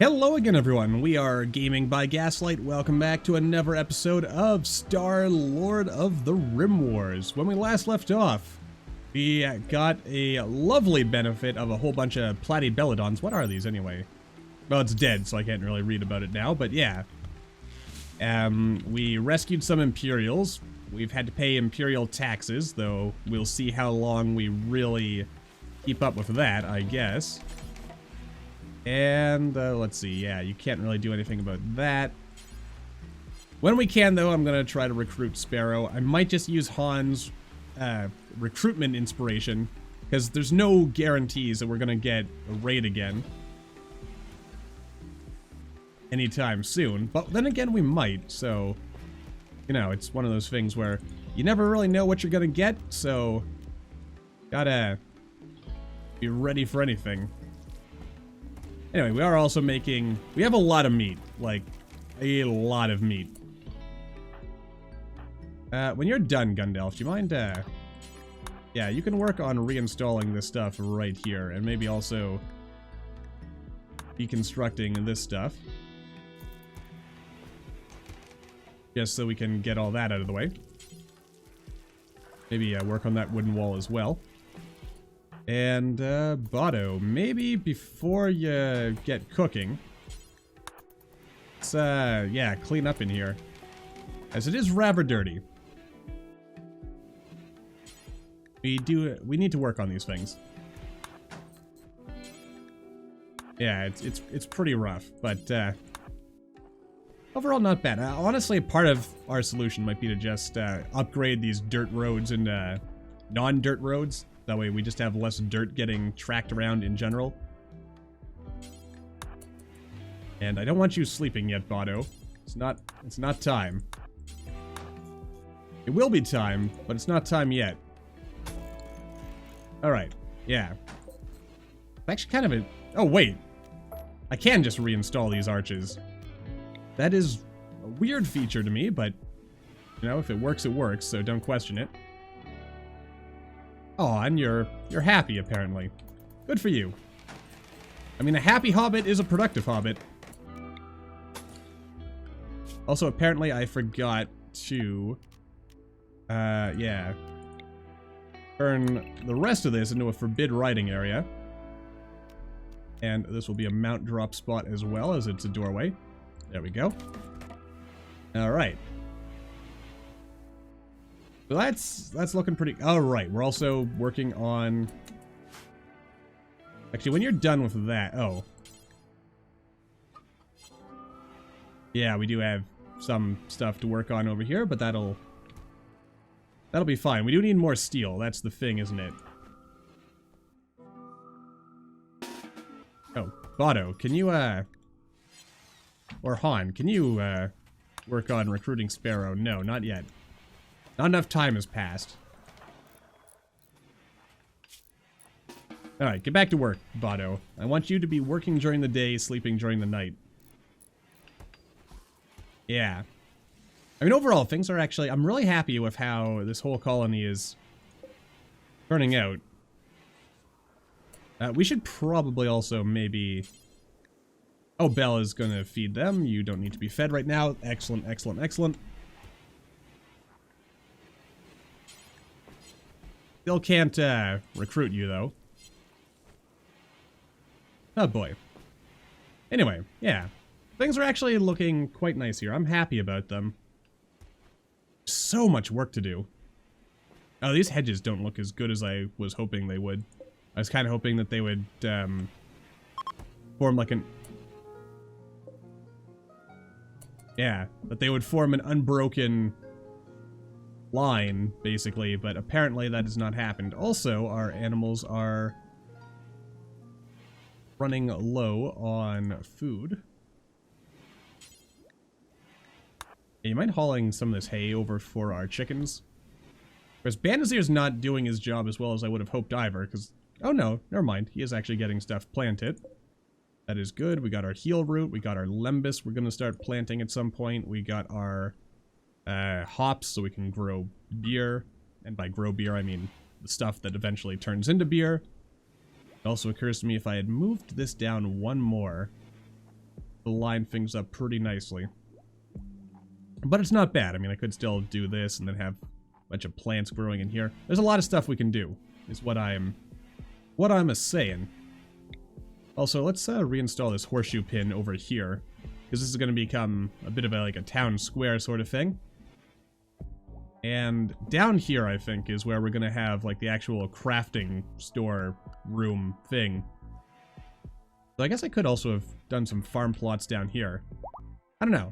Hello again, everyone. We are Gaming by Gaslight. Welcome back to another episode of Star Lord of the Rim Wars. When we last left off, we got a lovely benefit of a whole bunch of platybelodons. What are these anyway? Well, it's dead, so I can't really read about it now, but yeah. We rescued some Imperials. We've had to pay Imperial taxes, though we'll see how long we really keep up with that, I guess. And, let's see, yeah, you can't really do anything about that. When we can, though, I'm gonna try to recruit Sparrow. I might just use Han's recruitment inspiration, because there's no guarantees that we're gonna get a raid again anytime soon. But then again, we might, so, you know, it's one of those things where you never really know what you're gonna get, so gotta be ready for anything. Anyway, we are also making... We have a lot of meat. Like, a lot of meat. When you're done, Gundelf, do you mind, yeah, you can work on reinstalling this stuff right here. And maybe also deconstructing this stuff. Just so we can get all that out of the way. Maybe work on that wooden wall as well. And, Botto, maybe before you get cooking, let's, yeah, clean up in here, as it is rather dirty. We need to work on these things. Yeah, it's pretty rough, but, overall not bad. Honestly, part of our solution might be to just, upgrade these dirt roads into non-dirt roads. That way we just have less dirt getting tracked around in general. And I don't want you sleeping yet, Botto. It's not time. It will be time, but it's not time yet. Alright, yeah. Actually kind of a... Oh, wait. I can just reinstall these arches. That is a weird feature to me, but, you know, if it works, it works, so don't question it. Oh, and you're happy, apparently. Good for you. I mean, a happy hobbit is a productive hobbit. Also, apparently, I forgot to, yeah, turn the rest of this into a forbid riding area. And this will be a mount drop spot as well, as it's a doorway. There we go. Alright. So that's looking pretty... Oh, right. We're also working on... Actually, when you're done with that... Oh. Yeah, we do have some stuff to work on over here, but that'll be fine. We do need more steel. That's the thing, isn't it? Oh, Botto, can you, or Han, can you, work on recruiting Sparrow? No, not yet. Not enough time has passed. Alright, get back to work, Botto. I want you to be working during the day, sleeping during the night. Yeah. I mean, overall, things are actually... I'm really happy with how this whole colony is turning out. We should probably also maybe... Oh, Belle is gonna feed them. You don't need to be fed right now. Excellent, excellent, excellent. Still can't, recruit you, though. Oh, boy. Anyway, yeah. Things are actually looking quite nice here. I'm happy about them. So much work to do. Oh, these hedges don't look as good as I was hoping they would. I was kind of hoping that they would, form like an... Yeah, that they would form an unbroken... line, basically, but apparently that has not happened. Also, our animals are running low on food. Yeah, you mind hauling some of this hay over for our chickens? Because Bandazir's not doing his job as well as I would have hoped either, because... Oh no, never mind. He is actually getting stuff planted. That is good. We got our heel root, we got our lembus we're going to start planting at some point. We got our... hops, so we can grow beer. And by grow beer, I mean the stuff that eventually turns into beer. It also occurs to me if I had moved this down one more, to line things up pretty nicely. But it's not bad. I mean, I could still do this and then have a bunch of plants growing in here. There's a lot of stuff we can do, is what I'm a-saying. Also, let's reinstall this horseshoe pin over here, because this is going to become a bit of like a town square sort of thing. And down here, I think, is where we're going to have like the actual crafting store room thing. So I guess I could also have done some farm plots down here. I don't know.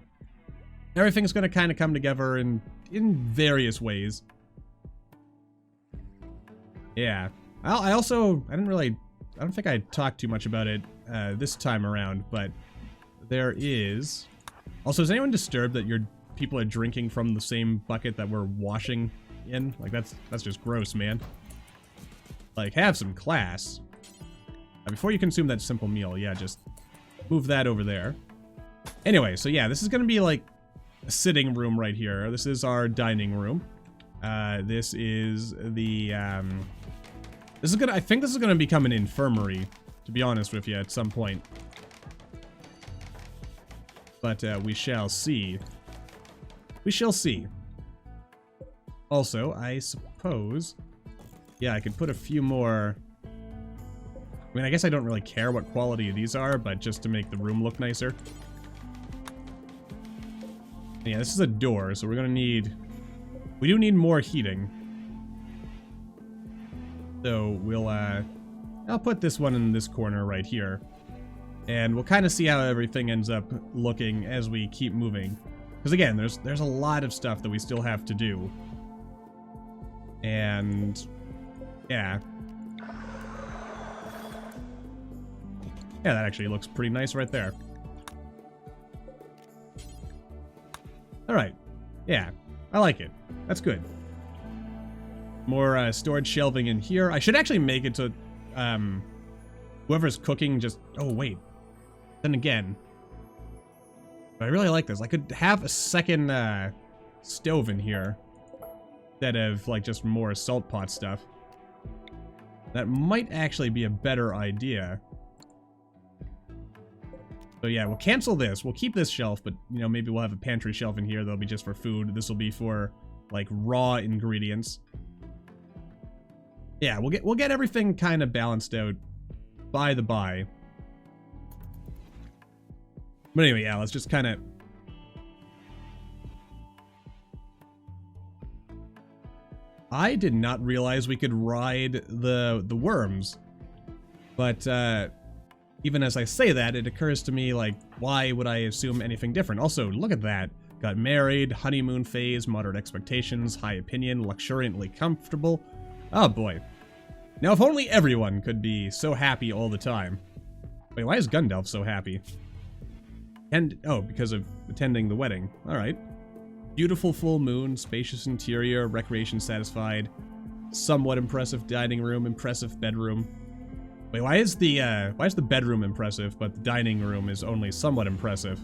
Everything's going to kind of come together in various ways. Yeah. I don't think I talked too much about it this time around, but there is... Also, is anyone disturbed that your people are drinking from the same bucket that we're washing in? Like, that's just gross, man. Like, have some class. Before you consume that simple meal, yeah, just move that over there. Anyway, so yeah, this is going to be like a sitting room right here. This is our dining room. This is the, I think this is gonna become an infirmary, to be honest with you, at some point. But, we shall see. We shall see. Also, I suppose... Yeah, I could put a few more... I mean, I guess I don't really care what quality these are, but just to make the room look nicer. Yeah, this is a door, so we're gonna need... We do need more heating. So, we'll, I'll put this one in this corner right here. And we'll kind of see how everything ends up looking as we keep moving. Because again, there's a lot of stuff that we still have to do. And... yeah. Yeah, that actually looks pretty nice right there. Alright. Yeah. I like it. That's good. More storage shelving in here. I should actually make it so whoever's cooking just... Oh, wait. Then again... I really like this. I could have a second stove in here instead of like just more salt pot stuff. That might actually be a better idea. So yeah, we'll cancel this. We'll keep this shelf, but you know, maybe we'll have a pantry shelf in here that'll be just for food. This will be for like raw ingredients. Yeah, we'll get everything kind of balanced out by the by. But anyway, yeah, let's just kind of... I did not realize we could ride the worms. But, even as I say that, it occurs to me, like, why would I assume anything different? Also, look at that. Got married, honeymoon phase, moderate expectations, high opinion, luxuriantly comfortable. Oh boy. Now, if only everyone could be so happy all the time. Wait, why is Gundalf so happy? And, oh, because of attending the wedding. Alright. Beautiful full moon, spacious interior, recreation satisfied, somewhat impressive dining room, impressive bedroom. Wait, why is the bedroom impressive, but the dining room is only somewhat impressive?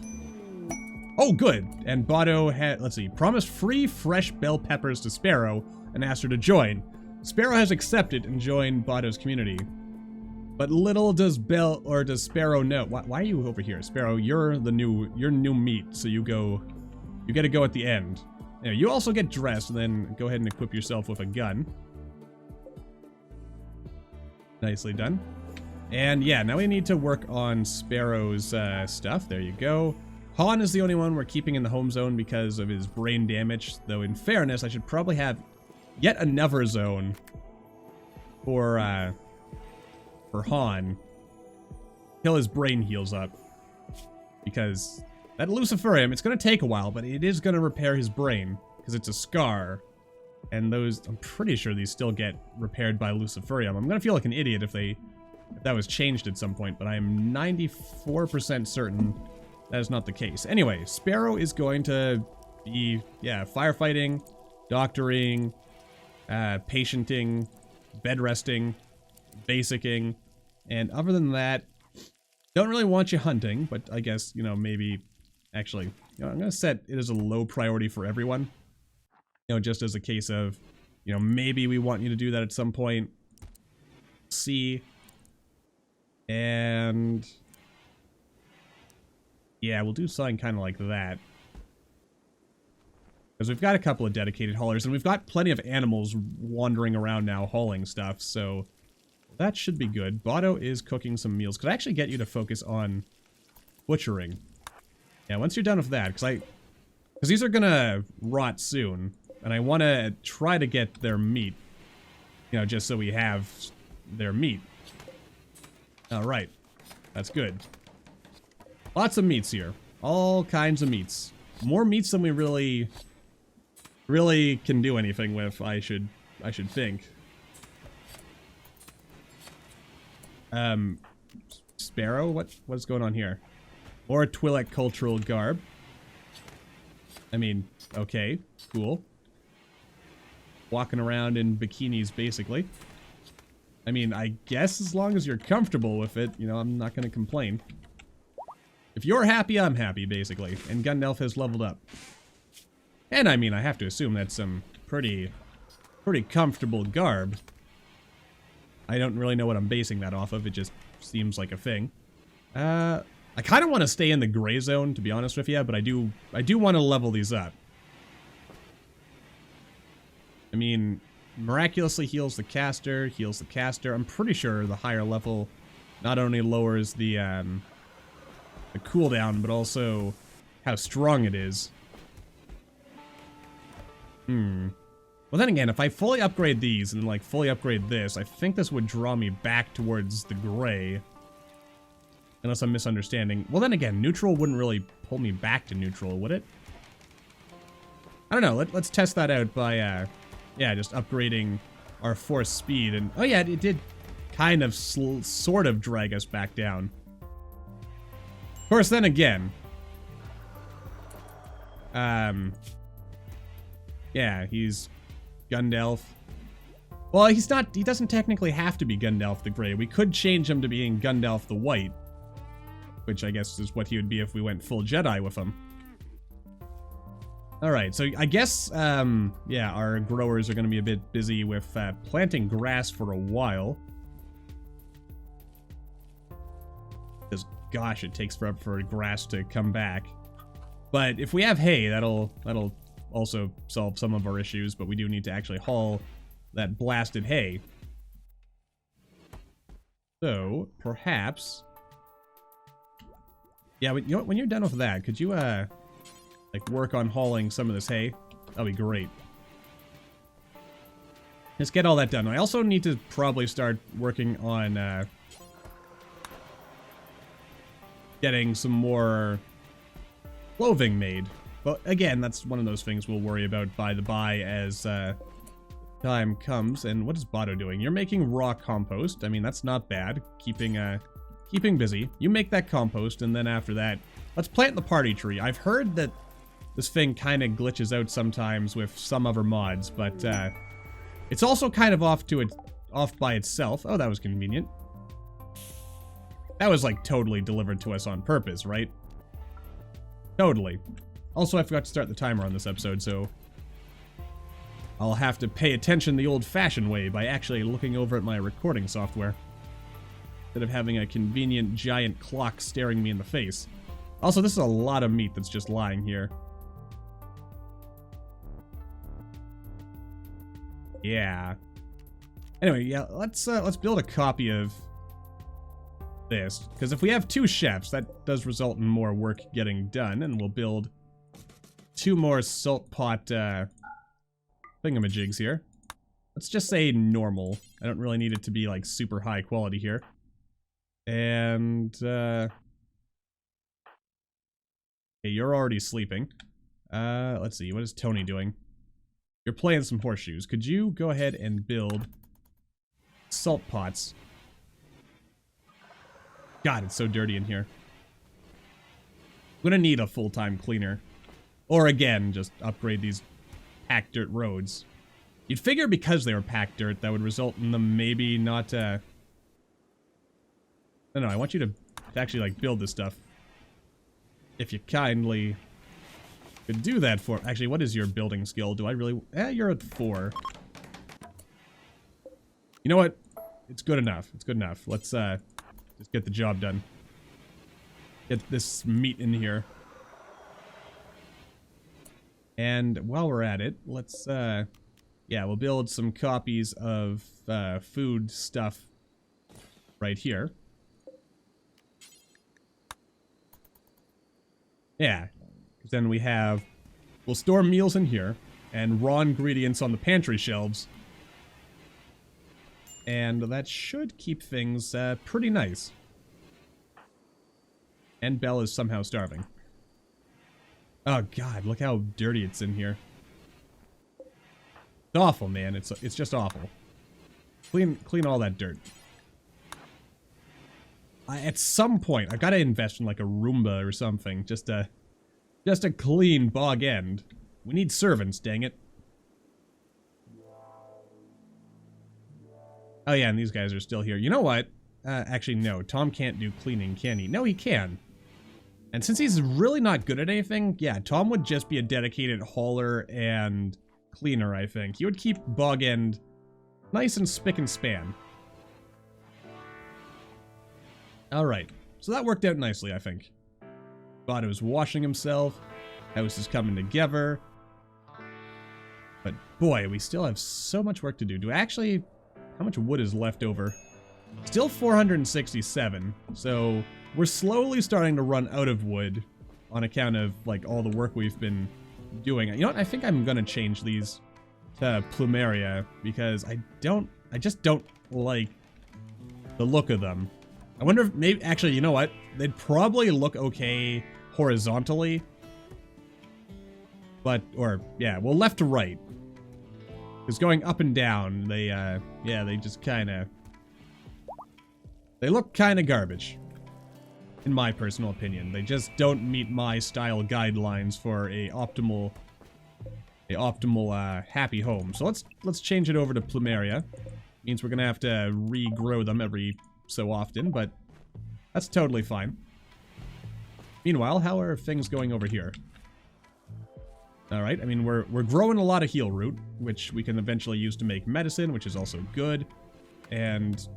Oh, good! And Botto had, let's see, promised free fresh bell peppers to Sparrow and asked her to join. Sparrow has accepted and joined Botto's community. But little does Sparrow know. Why are you over here? Sparrow, you're new meat, so you gotta go at the end. Anyway, you also get dressed, and then go ahead and equip yourself with a gun. Nicely done. And yeah, now we need to work on Sparrow's stuff. There you go. Han is the only one we're keeping in the home zone because of his brain damage, though in fairness, I should probably have yet another zone for Han. Till his brain heals up. Because that Luciferium, it's going to take a while, but it is going to repair his brain. Because it's a scar. And those, I'm pretty sure these still get repaired by Luciferium. I'm going to feel like an idiot if that was changed at some point, but I am 94% certain that is not the case. Anyway, Sparrow is going to be, yeah, firefighting, doctoring, patienting, bed resting, basicing, and other than that, don't really want you hunting, but I guess, you know, maybe, actually, you know, I'm going to set it as a low priority for everyone. You know, just as a case of, you know, maybe we want you to do that at some point. See. And... Yeah, we'll do something kind of like that. Because we've got a couple of dedicated haulers, and we've got plenty of animals wandering around now hauling stuff, so that should be good. Botto is cooking some meals. Could I actually get you to focus on butchering? Yeah, once you're done with that, because these are gonna rot soon, and I want to try to get their meat, you know, just so we have their meat. Alright, that's good. Lots of meats here. All kinds of meats. More meats than we really can do anything with, I should think. Sparrow? What's going on here? More Twi'lek cultural garb. I mean, okay, cool. Walking around in bikinis, basically. I mean, I guess as long as you're comfortable with it, you know, I'm not gonna complain. If you're happy, I'm happy, basically. And Gandalf has leveled up. And I mean, I have to assume that's some pretty comfortable garb. I don't really know what I'm basing that off of, it just seems like a thing. I kind of want to stay in the gray zone, to be honest with you, but I do want to level these up. I mean, miraculously heals the caster. I'm pretty sure the higher level not only lowers the cooldown, but also how strong it is. Well, then again, if I fully upgrade these and, like, fully upgrade this, I think this would draw me back towards the gray. Unless I'm misunderstanding. Well, then again, neutral wouldn't really pull me back to neutral, would it? I don't know. Let's test that out by, yeah, just upgrading our force speed. And, oh yeah, it did kind of sort of drag us back down. Of course, then again, yeah, he's Gandalf. Well, he doesn't technically have to be Gandalf the Grey. We could change him to being Gandalf the White, which I guess is what he would be if we went full Jedi with him. Alright, so I guess, yeah, our growers are going to be a bit busy with planting grass for a while. Because, gosh, it takes forever for grass to come back. But if we have hay, that'll also solve some of our issues, but we do need to actually haul that blasted hay. So, perhaps... Yeah, you know what, when you're done with that, could you, like, work on hauling some of this hay? That'd be great. Just get all that done. I also need to probably start working on, getting some more clothing made. But again, that's one of those things we'll worry about by the by as time comes. And what is Botto doing? You're making raw compost. I mean, that's not bad. Keeping busy. You make that compost, and then after that, let's plant the party tree. I've heard that this thing kind of glitches out sometimes with some other mods, but it's also kind of off by itself. Oh, that was convenient. That was like totally delivered to us on purpose, right? Totally. Also, I forgot to start the timer on this episode, so I'll have to pay attention the old-fashioned way by actually looking over at my recording software instead of having a convenient giant clock staring me in the face. Also, this is a lot of meat that's just lying here. Yeah. Anyway, yeah, let's build a copy of this, because if we have 2 chefs, that does result in more work getting done, and we'll build 2 more salt pot thingamajigs here. Let's just say normal. I don't really need it to be like super high quality here. And okay, you're already sleeping. Let's see, what is Tony doing? You're playing some horseshoes. Could you go ahead and build salt pots? God, it's so dirty in here. I'm gonna need a full-time cleaner. Or again, just upgrade these packed dirt roads. You'd figure because they were packed dirt, that would result in them maybe not, No, I want you to actually, like, build this stuff. If you kindly could do that for... Actually, what is your building skill? Do I really... you're at 4. You know what? It's good enough. It's good enough. Let's, just get the job done. get this meat in here. And while we're at it, let's, yeah, we'll build some copies of food stuff right here. Yeah, because then we'll store meals in here and raw ingredients on the pantry shelves. And that should keep things pretty nice. And Belle is somehow starving. Oh god, look how dirty it's in here. It's awful, man. It's just awful. Clean all that dirt. At some point, I gotta invest in like a Roomba or something, just a clean bog end. We need servants, dang it. Oh yeah, and these guys are still here. You know what? Actually, no. Tom can't do cleaning, can he? No, he can. And since he's really not good at anything, yeah, Tom would just be a dedicated hauler and cleaner, I think. He would keep bog end nice and spick and span. Alright, so that worked out nicely, I think. Botto is washing himself. House is coming together. But boy, we still have so much work to do. Do I actually... How much wood is left over? Still 467, so we're slowly starting to run out of wood on account of, like, all the work we've been doing. You know what? I think I'm gonna change these to plumeria because I just don't like the look of them. I wonder if maybe, actually, you know what? They'd probably look okay horizontally. But, or, yeah, well, left to right. Because going up and down, they, yeah, they just kinda... They look kinda garbage. In my personal opinion. They just don't meet my style guidelines for a optimal happy home. So let's change it over to plumeria. Means we're gonna have to regrow them every so often, but that's totally fine. Meanwhile, how are things going over here? Alright, I mean, we're growing a lot of heal root, which we can eventually use to make medicine, which is also good. And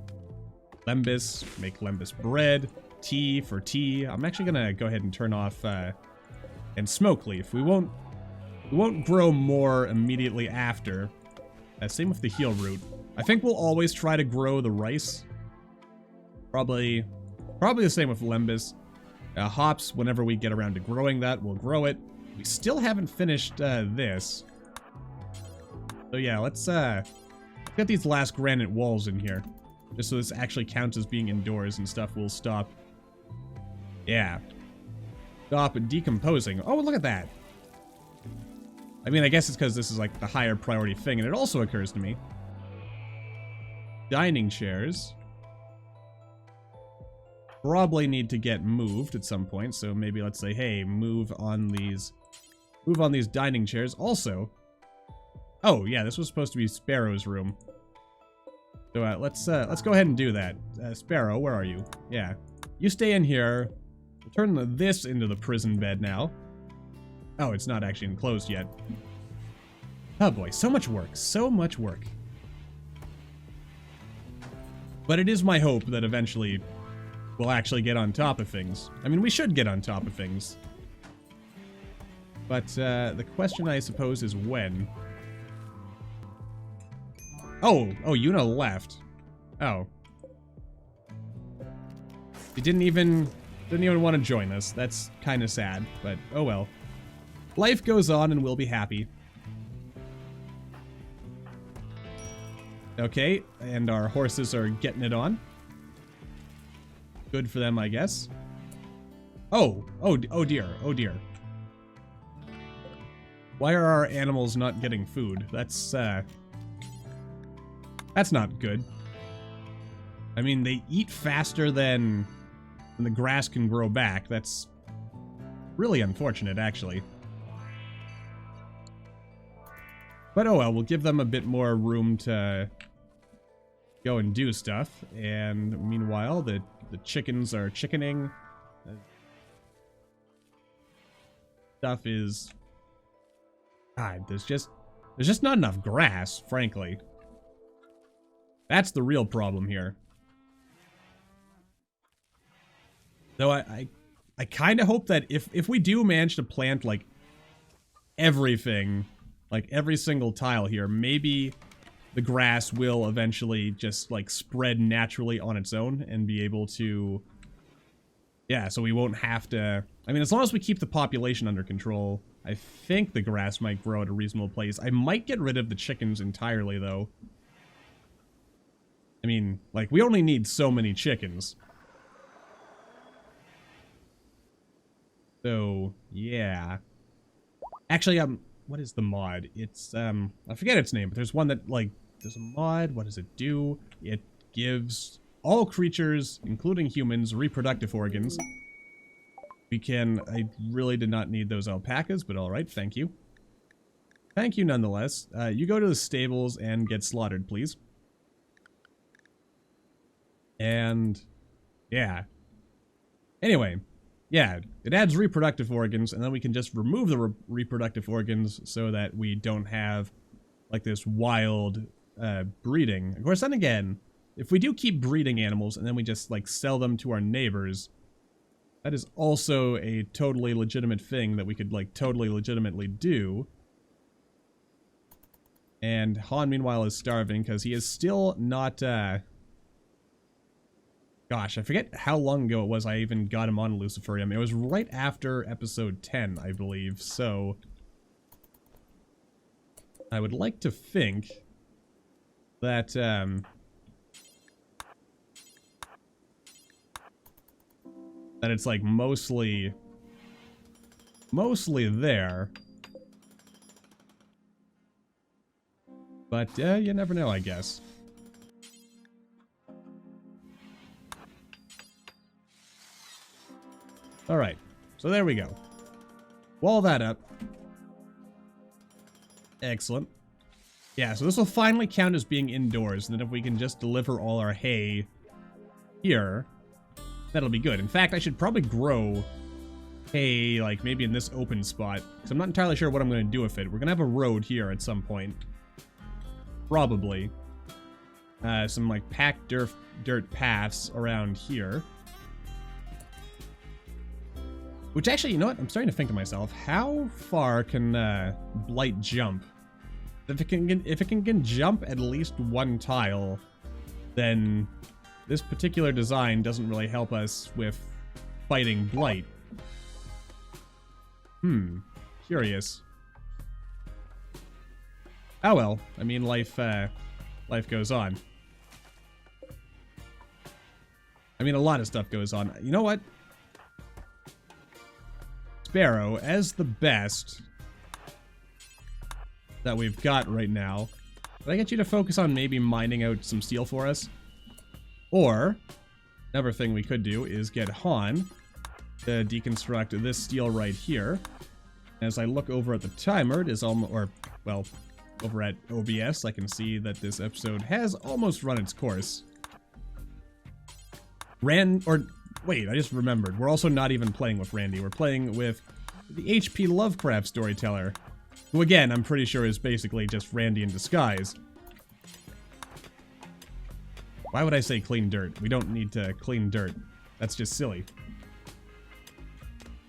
lembas, make lembas bread, tea for tea. I'm actually gonna go ahead and turn off, and smoke leaf. We won't grow more immediately after. Same with the heal root. I think we'll always try to grow the rice. Probably the same with lembas. Hops, whenever we get around to growing that, we'll grow it. We still haven't finished this. So yeah, let's get these last granite walls in here. Just so this actually counts as being indoors and stuff will stop. Yeah. Stop decomposing. Oh, look at that. I mean, I guess it's because this is like the higher priority thing, and it also occurs to me. Dining chairs. Probably need to get moved at some point, so maybe let's say, hey, move on these dining chairs. Also, oh yeah, this was supposed to be Sparrow's room. So let's go ahead and do that. Sparrow, where are you? Yeah, you stay in here. We'll turn this into the prison bed now. Oh, it's not actually enclosed yet. Oh boy, so much work, so much work. But it is my hope that eventually we'll actually get on top of things. I mean, we should get on top of things. But the question, I suppose, is when. Oh, Yuna left. Oh. He didn't even want to join us. That's kind of sad, but oh well. Life goes on and we'll be happy. Okay, and our horses are getting it on. Good for them, I guess. Oh dear, oh dear. Why are our animals not getting food? That's not good. I mean, they eat faster than the grass can grow back. That's really unfortunate, actually. But oh well, we'll give them a bit more room to go and do stuff. And meanwhile, the chickens are chickening. Stuff is... God, there's just not enough grass, frankly. That's the real problem here. Though I I kind of hope that if we do manage to plant, like, everything, like, every single tile here, maybe the grass will eventually just, like, spread naturally on its own and be able to... Yeah, so we won't have to... I mean, as long as we keep the population under control, I think the grass might grow at a reasonable pace. I might get rid of the chickens entirely, though. I mean, like, we only need so many chickens. So, yeah. Actually, what is the mod? It's, I forget its name, but there's one that, like, there's a mod. What does it do? It gives all creatures, including humans, reproductive organs. I really did not need those alpacas, but alright, thank you. Thank you nonetheless. You go to the stables and get slaughtered, please. And, yeah. Anyway, yeah, it adds reproductive organs, and then we can just remove the reproductive organs so that we don't have, like, this wild breeding. Of course, then again, if we do keep breeding animals and then we just, like, sell them to our neighbors, that is also a totally legitimate thing that we could, like, totally legitimately do. And Han, meanwhile, is starving because he is still not, gosh, I forget how long ago it was I even got him on Luciferium. It was right after episode 10, I believe, so... I would like to think that, that it's, like, mostly there. But, you never know, I guess. Alright, so there we go. Wall that up. Excellent. Yeah, so this will finally count as being indoors, and then if we can just deliver all our hay here, that'll be good. In fact, I should probably grow hay, like, maybe in this open spot, because I'm not entirely sure what I'm going to do with it. We're going to have a road here at some point. Probably. Some, like, packed dirt paths around here. Which actually, you know what? I'm starting to think to myself, how far can Blight jump? If it can jump at least one tile, then this particular design doesn't really help us with fighting Blight. Curious. Oh well, I mean, life goes on. I mean, a lot of stuff goes on. You know what? Sparrow, as the best that we've got right now, can I get you to focus on maybe mining out some steel for us? Or, another thing we could do is get Han to deconstruct this steel right here. As I look over at the timer, it is almost, or, well, over at OBS, I can see that this episode has almost run its course. Wait, I just remembered. We're also not even playing with Randy. We're playing with the H.P. Lovecraft Storyteller, who, again, I'm pretty sure is basically just Randy in disguise. Why would I say clean dirt? We don't need to clean dirt. That's just silly.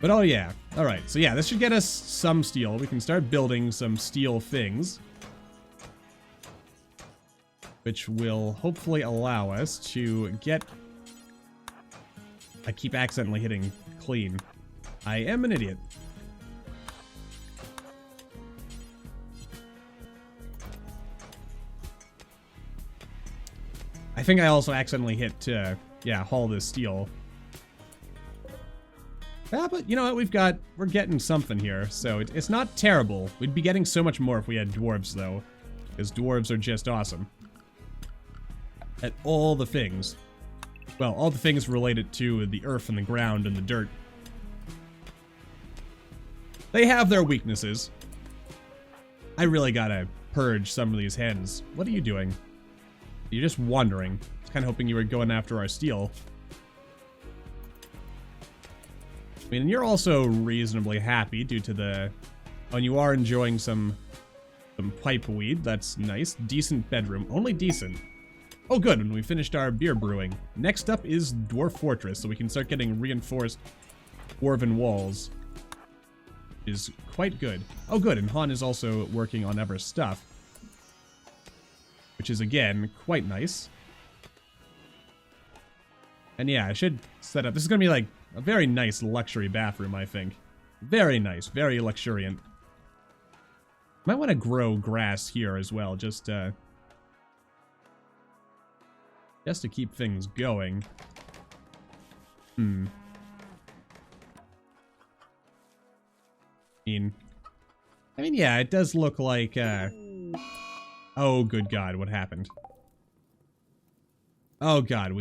But oh yeah. Alright, so yeah, this should get us some steel. We can start building some steel things, which will hopefully allow us to get... I keep accidentally hitting clean. I am an idiot. I think I also accidentally hit to, yeah, haul this steel. Yeah, but you know what, we're getting something here, so it's not terrible. We'd be getting so much more if we had dwarves, though, because dwarves are just awesome at all the things. Well, all the things related to the earth and the ground and the dirt. They have their weaknesses. I really gotta purge some of these hens. What are you doing? You're just wandering. I was kind of hoping you were going after our steel. I mean, you're also reasonably happy due to the... Oh, and you are enjoying some pipe weed. That's nice. Decent bedroom. Only decent. Oh, good. And we finished our beer brewing. Next up is Dwarf Fortress, so we can start getting reinforced dwarven walls is quite good. Oh, good, and Han is also working on other stuff, which is, again, quite nice. And yeah, I should set up... This is going to be, like, a very nice luxury bathroom, I think. Very nice, very luxuriant. Might want to grow grass here as well, just to keep things going. I mean, yeah, it does look like, oh, good God, what happened? Oh, God,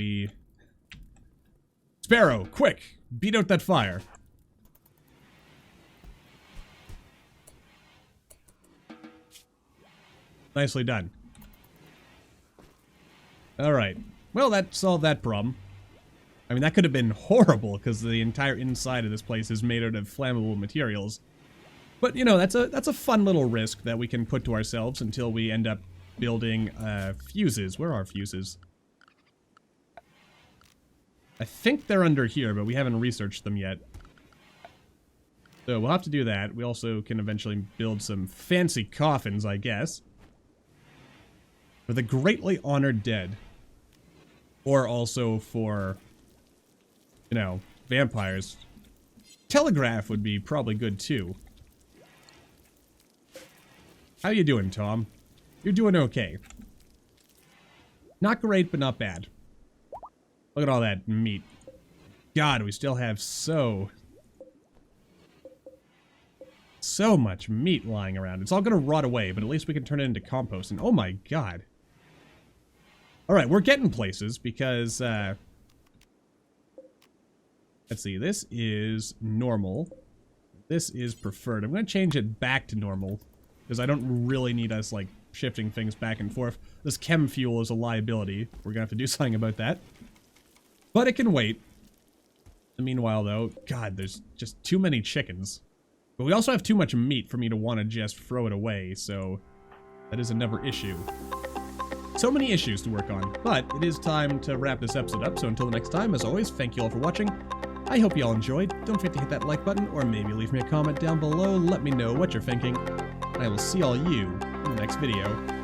Sparrow, quick! Beat out that fire. Nicely done. Alright. Well, that solved that problem. I mean, that could have been horrible, because the entire inside of this place is made out of flammable materials. But, you know, that's a fun little risk that we can put to ourselves until we end up building fuses. Where are fuses? I think they're under here, but we haven't researched them yet. So we'll have to do that. We also can eventually build some fancy coffins, I guess. For the greatly honored dead. Or also for, you know, vampires. Telegraph would be probably good too. How you doing, Tom? You're doing okay. Not great, but not bad. Look at all that meat. God, we still have so much meat lying around. It's all gonna rot away, but at least we can turn it into compost. And oh my God. Alright, we're getting places because, let's see, this is normal. This is preferred. I'm gonna change it back to normal, because I don't really need us, like, shifting things back and forth. This chem fuel is a liability. We're gonna have to do something about that. But it can wait. Meanwhile, though, God, there's just too many chickens. But we also have too much meat for me to want to just throw it away, so that is another issue. So many issues to work on, but it is time to wrap this episode up, so until the next time, as always, thank you all for watching. I hope you all enjoyed. Don't forget to hit that like button, or maybe leave me a comment down below. Let me know what you're thinking. I will see all you in the next video.